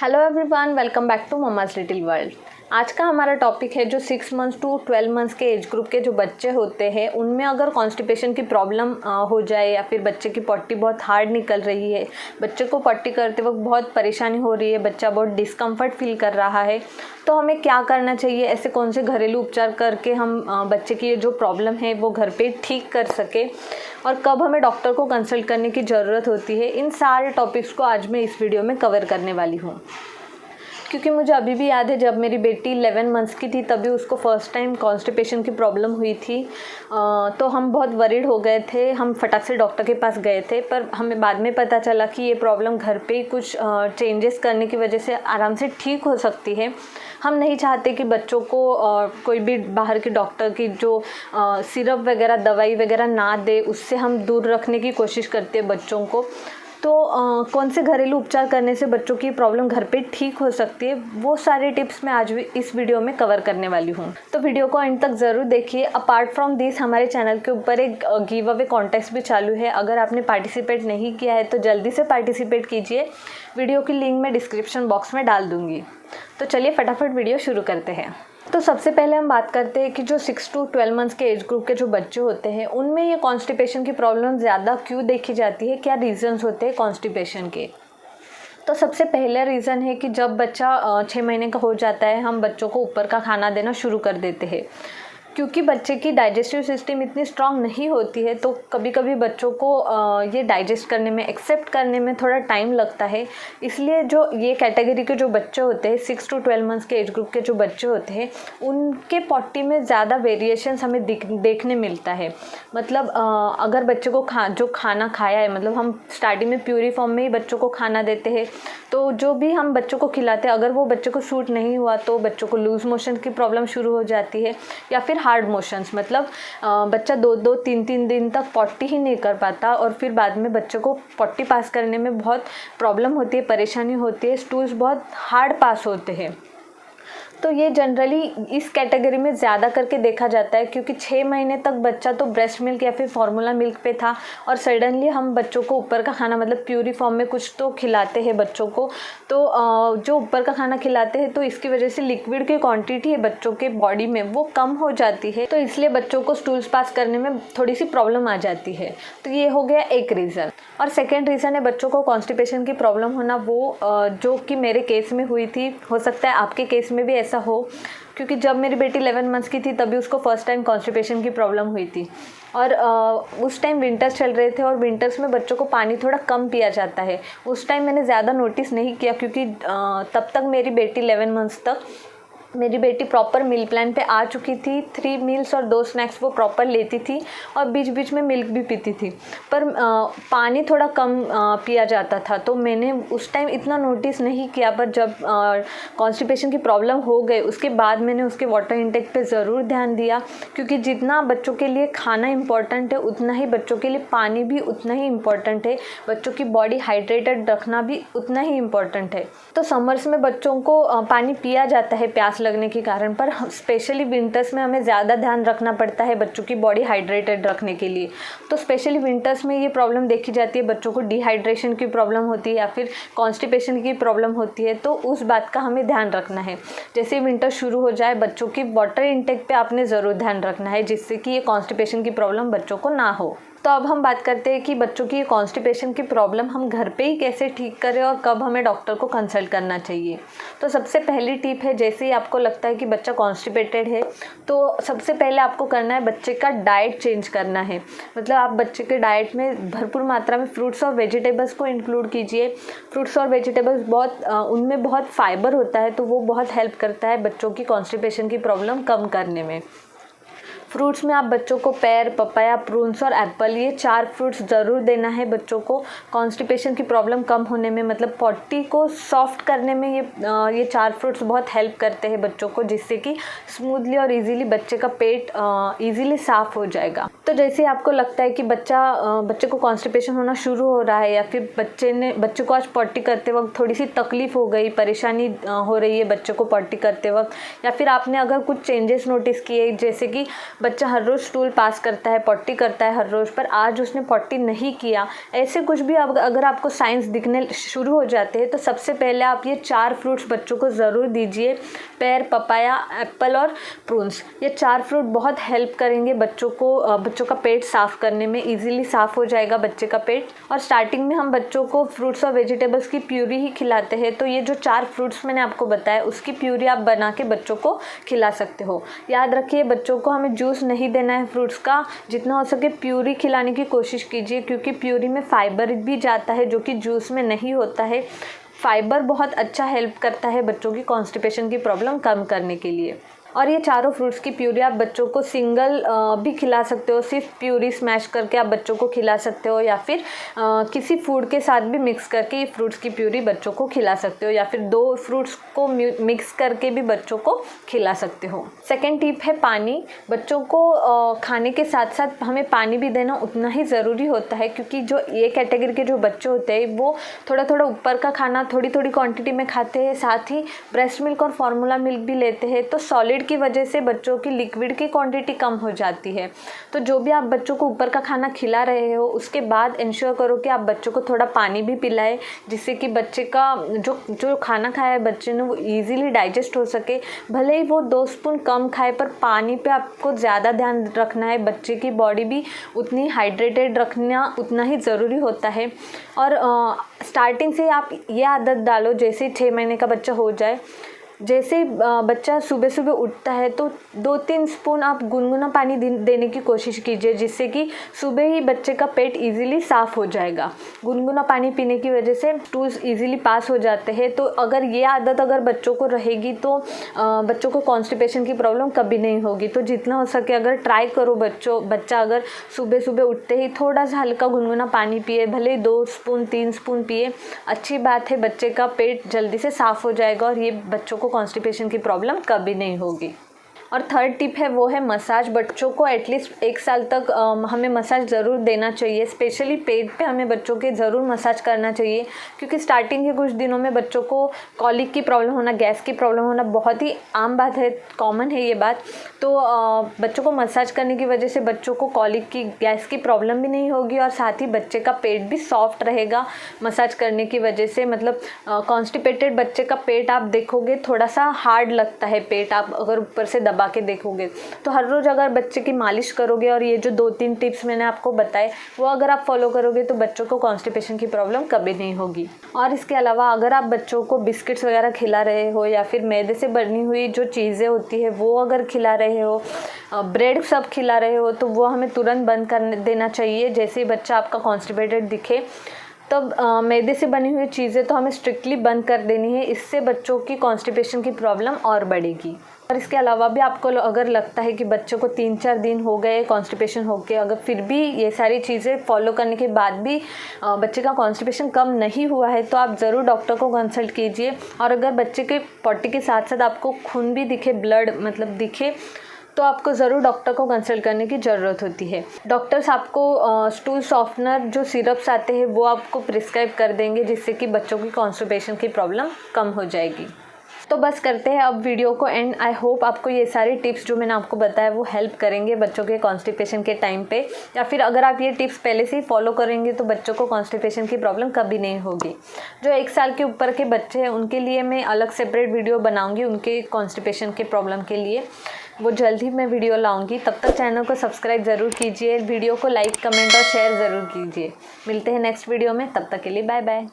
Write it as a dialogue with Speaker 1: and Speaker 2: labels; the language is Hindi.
Speaker 1: Hello everyone, welcome back to mamma's little world. आज का हमारा टॉपिक है जो 6 मंथ्स टू 12 मंथ्स के एज ग्रुप के जो बच्चे होते हैं उनमें अगर कॉन्स्टिपेशन की प्रॉब्लम हो जाए या फिर बच्चे की पॉटी बहुत हार्ड निकल रही है, बच्चे को पॉटी करते वक्त बहुत परेशानी हो रही है, बच्चा बहुत डिस्कम्फर्ट फील कर रहा है, तो हमें क्या करना चाहिए, ऐसे कौन से घरेलू उपचार करके हम बच्चे की जो प्रॉब्लम है वो घर पे ठीक कर सके और कब हमें डॉक्टर को कंसल्ट करने की ज़रूरत होती है, इन सारे टॉपिक्स को आज मैं इस वीडियो में कवर करने वाली हूँ। क्योंकि मुझे अभी भी याद है जब मेरी बेटी 11 मंथ्स की थी तभी उसको फर्स्ट टाइम कॉन्स्टिपेशन की प्रॉब्लम हुई थी, तो हम बहुत वरीड हो गए थे। हम फटाक से डॉक्टर के पास गए थे, पर हमें बाद में पता चला कि ये प्रॉब्लम घर पे ही कुछ चेंजेस करने की वजह से आराम से ठीक हो सकती है। हम नहीं चाहते कि बच्चों को कोई भी बाहर के डॉक्टर की जो सिरप वगैरह दवाई वगैरह ना दे, उससे हम दूर रखने की कोशिश करते हैं बच्चों को। तो कौन से घरेलू उपचार करने से बच्चों की प्रॉब्लम घर पे ठीक हो सकती है, वो सारे टिप्स मैं आज भी इस वीडियो में कवर करने वाली हूँ। तो वीडियो को एंड तक ज़रूर देखिए। अपार्ट फ्रॉम दिस हमारे चैनल के ऊपर एक गिव अवे कॉन्टेस्ट भी चालू है। अगर आपने पार्टिसिपेट नहीं किया है तो जल्दी से पार्टिसिपेट कीजिए। वीडियो की लिंक मैं डिस्क्रिप्शन बॉक्स में डाल दूँगी। तो चलिए फटाफट वीडियो शुरू करते हैं। तो सबसे पहले हम बात करते हैं कि जो 6 टू 12 मंथ्स के एज ग्रुप के जो बच्चे होते हैं उनमें ये कॉन्स्टिपेशन की प्रॉब्लम ज़्यादा क्यों देखी जाती है, क्या रीज़न्स होते हैं कॉन्स्टिपेशन के। तो सबसे पहला रीज़न है कि जब बच्चा 6 महीने का हो जाता है हम बच्चों को ऊपर का खाना देना शुरू कर देते हैं। क्योंकि बच्चे की डाइजेस्टिव सिस्टम इतनी स्ट्रांग नहीं होती है तो कभी कभी बच्चों को ये डाइजेस्ट करने में, एक्सेप्ट करने में थोड़ा टाइम लगता है। इसलिए जो ये कैटेगरी के जो बच्चे होते हैं 6 टू 12 मंथ्स के एज ग्रुप के जो बच्चे होते हैं उनके पॉटी में ज़्यादा वेरिएशंस हमें देखने मिलता है। मतलब अगर बच्चे को जो खाना खाया है, मतलब हम स्टार्टिंग में प्यूरी फॉर्म में ही बच्चों को खाना देते हैं, तो जो भी हम बच्चों को खिलाते हैं अगर वो बच्चे को सूट नहीं हुआ तो बच्चों को लूज़ मोशन की प्रॉब्लम शुरू हो जाती है या फिर हार्ड मोशंस। मतलब बच्चा 2-2, 3-3 दिन तक पॉटी ही नहीं कर पाता और फिर बाद में बच्चे को पॉटी पास करने में बहुत प्रॉब्लम होती है, परेशानी होती है, स्टूल्स बहुत हार्ड पास होते हैं। तो ये जनरली इस कैटेगरी में ज़्यादा करके देखा जाता है क्योंकि 6 महीने तक बच्चा तो ब्रेस्ट मिल्क या फिर फार्मूला मिल्क पे था और सडनली हम बच्चों को ऊपर का खाना, मतलब प्यूरी फॉर्म में कुछ तो खिलाते हैं बच्चों को। तो जो ऊपर का खाना खिलाते हैं तो इसकी वजह से लिक्विड की क्वांटिटी है बच्चों के बॉडी में वो कम हो जाती है, तो इसलिए बच्चों को स्टूल्स पास करने में थोड़ी सी प्रॉब्लम आ जाती है। तो ये हो गया एक रीज़न। और सेकेंड रीज़न है बच्चों को कॉन्स्टिपेशन की प्रॉब्लम होना, वो जो कि मेरे केस में हुई थी, हो सकता है आपके केस में भी ऐसा हो। क्योंकि जब मेरी बेटी 11 मंथ्स की थी तभी उसको फर्स्ट टाइम कॉन्स्टिपेशन की प्रॉब्लम हुई थी और उस टाइम विंटर्स चल रहे थे और विंटर्स में बच्चों को पानी थोड़ा कम पिया जाता है। उस टाइम मैंने ज़्यादा नोटिस नहीं किया क्योंकि तब तक मेरी बेटी 11 मंथ्स तक मेरी बेटी प्रॉपर मील प्लान पे आ चुकी थी। 3 मील्स और 2 स्नैक्स वो प्रॉपर लेती थी और बीच बीच में मिल्क भी पीती थी, पर पानी थोड़ा कम पिया जाता था। तो मैंने उस टाइम इतना नोटिस नहीं किया, पर जब कॉन्स्टिपेशन की प्रॉब्लम हो गई उसके बाद मैंने उसके वाटर इंटेक पे ज़रूर ध्यान दिया क्योंकि जितना बच्चों के लिए खाना इम्पॉर्टेंट है उतना ही बच्चों के लिए पानी भी उतना ही इम्पॉर्टेंट है, बच्चों की बॉडी हाइड्रेटेड रखना भी उतना ही इम्पॉर्टेंट है। तो समर्स में बच्चों को पानी पिया जाता है प्यास लगने के कारण, पर स्पेशली विंटर्स में हमें ज़्यादा ध्यान रखना पड़ता है बच्चों की बॉडी हाइड्रेटेड रखने के लिए। तो स्पेशली विंटर्स में ये प्रॉब्लम देखी जाती है, बच्चों को डिहाइड्रेशन की प्रॉब्लम होती है या फिर कॉन्स्टिपेशन की प्रॉब्लम होती है। तो उस बात का हमें ध्यान रखना है। जैसे विंटर शुरू हो जाए बच्चों की वाटर इंटेक पे आपने ज़रूर ध्यान रखना है जिससे कि ये कॉन्स्टिपेशन की प्रॉब्लम बच्चों को ना हो। तो अब हम बात करते हैं कि बच्चों की कॉन्स्टिपेशन की प्रॉब्लम हम घर पे ही कैसे ठीक करें और कब हमें डॉक्टर को कंसल्ट करना चाहिए। तो सबसे पहली टिप है, जैसे ही आपको लगता है कि बच्चा कॉन्स्टिपेटेड है तो सबसे पहले आपको करना है बच्चे का डाइट चेंज करना है। मतलब आप बच्चे के डाइट में भरपूर मात्रा में फ्रूट्स और वेजिटेबल्स को इंक्लूड कीजिए। फ्रूट्स और वेजिटेबल्स उनमें बहुत फाइबर होता है तो वो बहुत हेल्प करता है बच्चों की कॉन्स्टिपेशन की प्रॉब्लम कम करने में। फ्रूट्स में आप बच्चों को पेयर, पपाया, प्रून्स और एप्पल, ये 4 फ्रूट्स ज़रूर देना है बच्चों को कॉन्स्टिपेशन की प्रॉब्लम कम होने में, मतलब पॉटी को सॉफ्ट करने में ये 4 फ्रूट्स बहुत हेल्प करते हैं बच्चों को, जिससे कि स्मूथली और इजीली बच्चे का पेट इजीली साफ़ हो जाएगा। तो जैसे आपको लगता है कि बच्चे को कॉन्स्टिपेशन होना शुरू हो रहा है या फिर बच्चे को आज पॉटी करते वक्त थोड़ी सी तकलीफ़ हो गई, परेशानी हो रही है बच्चे को पॉटी करते वक्त, या फिर आपने अगर कुछ चेंजेस नोटिस किए जैसे कि बच्चा हर रोज़ स्टूल पास करता है, पॉटी करता है हर रोज़, पर आज उसने पॉटी नहीं किया, ऐसे कुछ भी अगर आपको साइंस दिखने शुरू हो जाते हैं तो सबसे पहले आप ये 4 फ्रूट्स बच्चों को ज़रूर दीजिए। पेयर, पपाया, एप्पल और प्रून्स, ये 4 फ्रूट बहुत हेल्प करेंगे बच्चों का पेट साफ़ करने में। ईजिली साफ़ हो जाएगा बच्चे का पेट। और स्टार्टिंग में हम बच्चों को फ्रूट्स और वेजिटेबल्स की प्यूरी ही खिलाते हैं, तो ये जो 4 फ्रूट्स मैंने आपको बताया उसकी प्यूरी आप बना के बच्चों को खिला सकते हो। याद रखिए, बच्चों को हमें जूस नहीं देना है फ्रूट्स का, जितना हो सके प्यूरी खिलाने की कोशिश कीजिए, क्योंकि प्यूरी में फाइबर भी जाता है जो कि जूस में नहीं होता है। फाइबर बहुत अच्छा हेल्प करता है बच्चों की कॉन्स्टिपेशन की प्रॉब्लम कम करने के लिए। और ये चारों फ्रूट्स की प्यूरी आप बच्चों को सिंगल भी खिला सकते हो, सिर्फ प्यूरी स्मैश करके आप बच्चों को खिला सकते हो, या फिर किसी फूड के साथ भी मिक्स करके ये फ्रूट्स की प्यूरी बच्चों को खिला सकते हो, या फिर 2 फ्रूट्स को मिक्स करके भी बच्चों को खिला सकते हो। सेकेंड टिप है पानी। बच्चों को खाने के साथ साथ हमें पानी भी देना उतना ही ज़रूरी होता है, क्योंकि जो ये कैटेगरी के जो बच्चे होते हैं वो थोड़ा थोड़ा ऊपर का खाना थोड़ी थोड़ी क्वांटिटी में खाते हैं, साथ ही ब्रेस्ट मिल्क और फार्मूला मिल्क भी लेते हैं, तो सॉलिड की वजह से बच्चों की लिक्विड की क्वांटिटी कम हो जाती है। तो जो भी आप बच्चों को ऊपर का खाना खिला रहे हो उसके बाद इंश्योर करो कि आप बच्चों को थोड़ा पानी भी पिलाए, जिससे कि बच्चे का जो खाना खाया है बच्चे ने वो ईजिली डाइजेस्ट हो सके। भले ही वो 2 स्पून कम खाए, पर पानी पे आपको ज़्यादा ध्यान रखना है। बच्चे की बॉडी भी उतनी हाइड्रेटेड रखना उतना ही ज़रूरी होता है। और स्टार्टिंग से आप ये आदत डालो, जैसे 6 महीने का बच्चा हो जाए, जैसे बच्चा सुबह सुबह उठता है तो 2-3 स्पून आप गुनगुना पानी देने की कोशिश कीजिए, जिससे कि सुबह ही बच्चे का पेट इजीली साफ़ हो जाएगा। गुनगुना पानी पीने की वजह से स्टूल्स इजीली पास हो जाते हैं। तो अगर ये आदत बच्चों को रहेगी तो बच्चों को कॉन्स्टिपेशन की प्रॉब्लम कभी नहीं होगी। तो जितना हो सके अगर ट्राई करो, बच्चा अगर सुबह सुबह उठते ही थोड़ा सा हल्का गुनगुना पानी पिए, भले 2 स्पून 3 स्पून पिए, अच्छी बात है, बच्चे का पेट जल्दी से साफ़ हो जाएगा और ये बच्चों को कॉन्स्टिपेशन की प्रॉब्लम कभी नहीं होगी। और थर्ड टिप है वो है मसाज। बच्चों को एटलीस्ट 1 साल तक हमें मसाज ज़रूर देना चाहिए। स्पेशली पेट पे हमें बच्चों के ज़रूर मसाज करना चाहिए, क्योंकि स्टार्टिंग के कुछ दिनों में बच्चों को कॉलिक की प्रॉब्लम होना, गैस की प्रॉब्लम होना बहुत ही आम बात है, कॉमन है ये बात। तो बच्चों को मसाज करने की वजह से बच्चों को कॉलिक की, गैस की प्रॉब्लम भी नहीं होगी, और साथ ही बच्चे का पेट भी सॉफ्ट रहेगा मसाज करने की वजह से। मतलब कॉन्स्टिपेटेड बच्चे का पेट आप देखोगे थोड़ा सा हार्ड लगता है पेट, आप अगर ऊपर से दबा के देखोगे। तो हर रोज़ अगर बच्चे की मालिश करोगे और ये जो 2-3 टिप्स मैंने आपको बताए वो अगर आप फॉलो करोगे तो बच्चों को कॉन्स्टिपेशन की प्रॉब्लम कभी नहीं होगी। और इसके अलावा अगर आप बच्चों को बिस्किट्स वगैरह खिला रहे हो, या फिर मैदे से बनी हुई जो चीज़ें होती है वो अगर खिला रहे हो, ब्रेड सब खिला रहे हो, तो वो हमें तुरंत बंद कर देना चाहिए। जैसे ही बच्चा आपका कॉन्स्टिपेटेड दिखे तब मैदे से बनी हुई चीज़ें तो हमें स्ट्रिक्टली बंद कर देनी है, इससे बच्चों की कॉन्स्टिपेशन की प्रॉब्लम और बढ़ेगी। और इसके अलावा भी आपको अगर लगता है कि बच्चों को 3-4 दिन हो गए कॉन्स्टिपेशन होके, अगर फिर भी ये सारी चीज़ें फॉलो करने के बाद भी बच्चे का कॉन्स्टिपेशन कम नहीं हुआ है, तो आप ज़रूर डॉक्टर को कंसल्ट कीजिए। और अगर बच्चे के पॉटी के साथ साथ आपको खून भी दिखे, ब्लड मतलब दिखे, तो आपको ज़रूर डॉक्टर को कंसल्ट करने की ज़रूरत होती है। डॉक्टर्स आपको स्टूल सॉफ्टनर जो सिरप्स आते हैं वो आपको प्रिस्क्राइब कर देंगे, जिससे कि बच्चों की कॉन्स्टिपेशन की प्रॉब्लम कम हो जाएगी। तो बस करते हैं अब वीडियो को एंड। आई होप आपको ये सारी टिप्स जो मैंने आपको बताया वो हेल्प करेंगे बच्चों के कॉन्स्टिपेशन के टाइम पे, या फिर अगर आप ये टिप्स पहले से ही फॉलो करेंगे तो बच्चों को कॉन्स्टिपेशन की प्रॉब्लम कभी नहीं होगी। जो 1 साल के ऊपर के बच्चे हैं उनके लिए मैं अलग सेपरेट वीडियो बनाऊँगी, उनके कॉन्स्टिपेशन के प्रॉब्लम के लिए वो जल्द ही मैं वीडियो लाऊंगी। तब तक चैनल को सब्सक्राइब ज़रूर कीजिए, वीडियो को लाइक, कमेंट और शेयर ज़रूर कीजिए। मिलते हैं नेक्स्ट वीडियो में, तब तक के लिए बाय बाय।